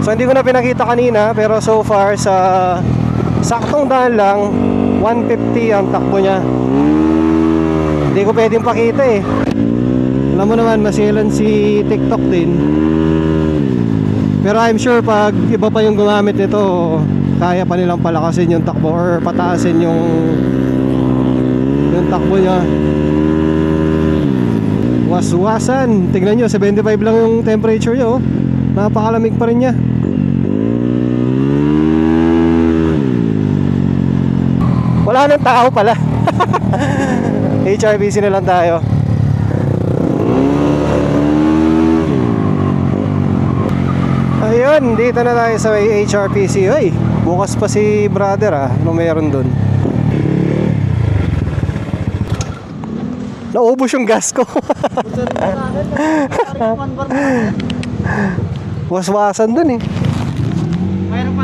So hindi ko na pinakita kanina, pero so far sa saktong daan lang 150 ang takbo niya. Hindi ko pwedeng pakita eh. Alam mo naman, masilan si TikTok din. Pero I'm sure pag iba pa yung gumamit nito, kaya pa nilang palakasin yung takbo or pataasin yung takbo niya. Waswasan. Tignan nyo, 75 lang yung temperature niya, oh. Napakalamig pa rin niya. Wala nang tao pala. HRBC na lang tayo. Ayun, dito na tayo sa may HRPC. Ay, bukas pa si brother ah. Ano meron dun? Naubos yung gas ko. Waswasan dun eh. Mayroon pa